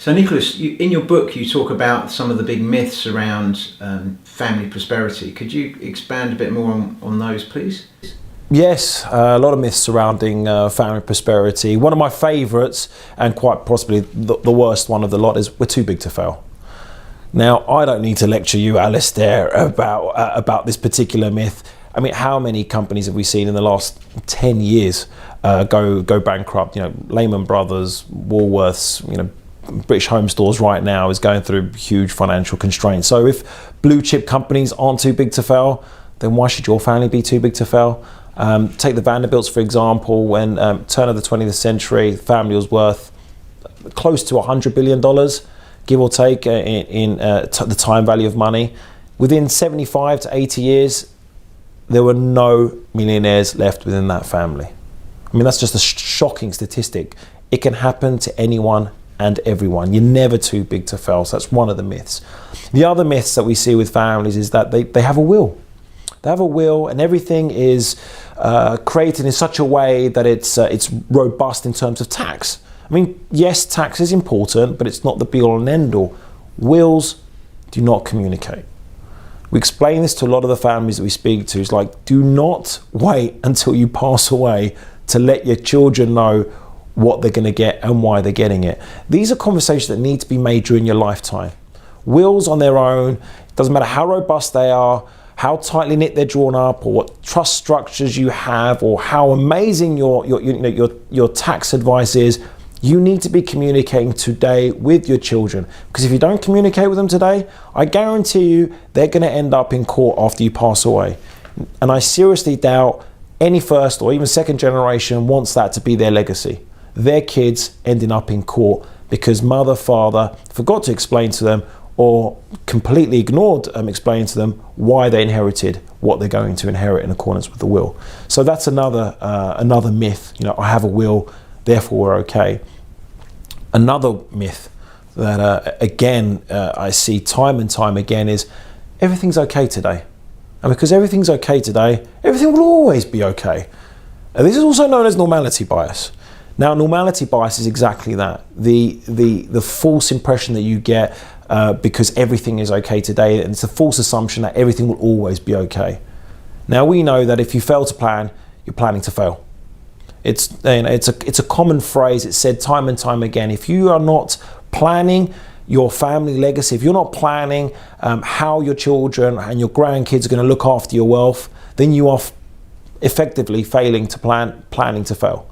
So Nicholas, in your book you talk about some of the big myths around family prosperity. Could you expand a bit more on those, please? Yes, a lot of myths surrounding family prosperity. One of my favourites, and quite possibly the worst one of the lot, is we're too big to fail. Now, I don't need to lecture you, Alistair, about this particular myth. I mean, how many companies have we seen in the last 10 years go bankrupt? You know, Lehman Brothers, Woolworths, you know, British Home Stores right now is going through huge financial constraints. So if blue chip companies aren't too big to fail, then why should your family be too big to fail? Take the Vanderbilts, for example. When turn of the 20th century, the family was worth close to $100 billion, give or take, in the time value of money. Within 75 to 80 years, there were no millionaires left within that family. I mean, that's just a shocking statistic. It can happen to anyone and everyone. You're never too big to fail. So that's one of the myths. The other myths that we see with families is that they have a will. They have a will, and everything is created in such a way that it's robust in terms of tax. I mean, yes, tax is important, but it's not the be-all and end-all. Wills do not communicate. We explain this to a lot of the families that we speak to. It's like, do not wait until you pass away to let your children know what they're going to get and why they're getting it. These are conversations that need to be made during your lifetime. Wills on their own, it doesn't matter how robust they are, how tightly knit they're drawn up, or what trust structures you have, or how amazing your tax advice is. You need to be communicating today with your children, because if you don't communicate with them today, I guarantee you they're going to end up in court after you pass away. And I seriously doubt any first or even second generation wants that to be their legacy. Their kids ending up in court because mother, father forgot to explain to them, or completely ignored explaining to them why they inherited what they're going to inherit in accordance with the will. So that's another myth. You know, I have a will, therefore we're okay. Another myth that again I see time and time again is everything's okay today. And because everything's okay today, everything will always be okay. And this is also known as normality bias. Now, normality bias is exactly that. The false impression that you get because everything is okay today, and it's a false assumption that everything will always be okay. Now, we know that if you fail to plan, you're planning to fail. It's a common phrase. It's said time and time again. If you are not planning your family legacy, if you're not planning how your children and your grandkids are going to look after your wealth, then you are effectively planning to fail.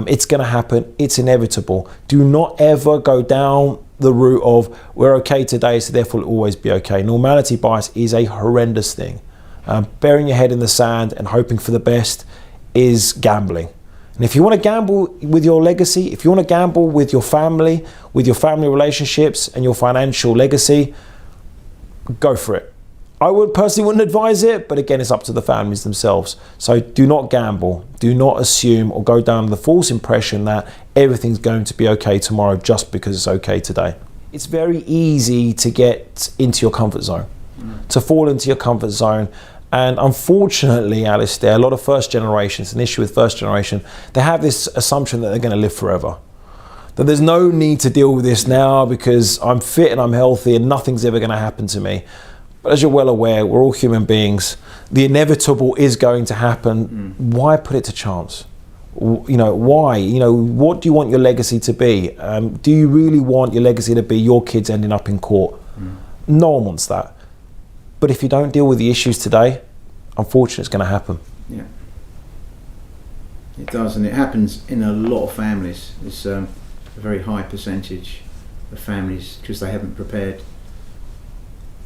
It's going to happen. It's inevitable. Do not ever go down the route of we're okay today, so therefore it'll always be okay. Normality bias is a horrendous thing. Burying your head in the sand and hoping for the best is gambling. And if you want to gamble with your legacy, if you want to gamble with your family relationships and your financial legacy, go for it. I personally wouldn't advise it, but again, it's up to the families themselves. So do not gamble. Do not assume or go down the false impression that everything's going to be okay tomorrow just because it's okay today. It's very easy to get into your comfort zone, to fall into your comfort zone. And unfortunately, Alistair, a lot of first generation, it's an issue with first generation, they have this assumption that they're going to live forever. That there's no need to deal with this now because I'm fit and I'm healthy and nothing's ever going to happen to me. But as you're well aware, we're all human beings. The inevitable is going to happen. Why put it to chance? You know, why? You know, what do you want your legacy to be? Do you really want your legacy to be your kids ending up in court? No one wants that. But if you don't deal with the issues today, unfortunately, it's going to happen. Yeah, it does, and it happens in a lot of families. It's a very high percentage of families because they haven't prepared.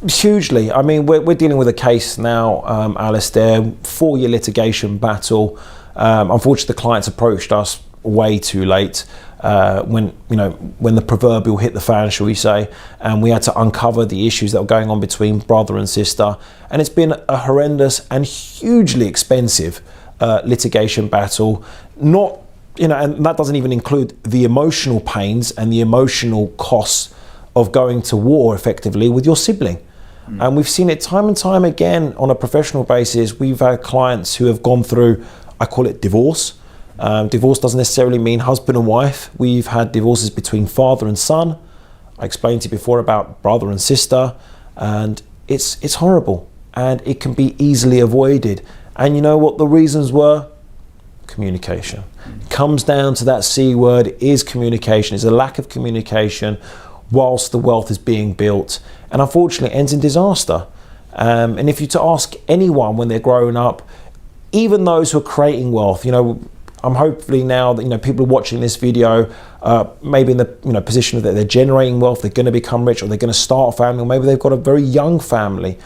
Hugely. I mean, we're dealing with a case now, Alistair, 4-year litigation battle. Unfortunately, the clients approached us way too late when the proverbial hit the fan, shall we say, and we had to uncover the issues that were going on between brother and sister. And it's been a horrendous and hugely expensive litigation battle. And that doesn't even include the emotional pains and the emotional costs of going to war effectively with your sibling. And we've seen it time and time again on a professional basis. We've had clients who have gone through, I call it divorce. Divorce doesn't necessarily mean husband and wife. We've had divorces between father and son, I explained to you before about brother and sister, and it's horrible, and it can be easily avoided. And you know what the reasons were? Communication. Comes down to that C word, is communication. It's a lack of communication whilst the wealth is being built, and unfortunately it ends in disaster. And if you to ask anyone when they're growing up, even those who are creating wealth, you know, I'm hopefully now that, you know, people are watching this video, maybe in the, you know, position that they're generating wealth, they're going to become rich, or they're going to start a family, or maybe they've got a very young family.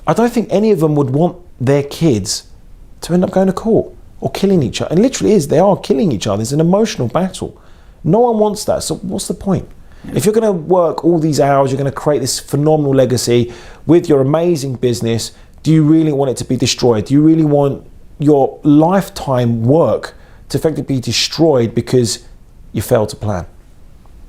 I don't think any of them would want their kids to end up going to court or killing each other. And literally they are killing each other. It's an emotional battle. No one wants that. So what's the point? If you're going to work all these hours, you're going to create this phenomenal legacy with your amazing business, do you really want it to be destroyed? Do you really want your lifetime work to effectively be destroyed because you failed to plan?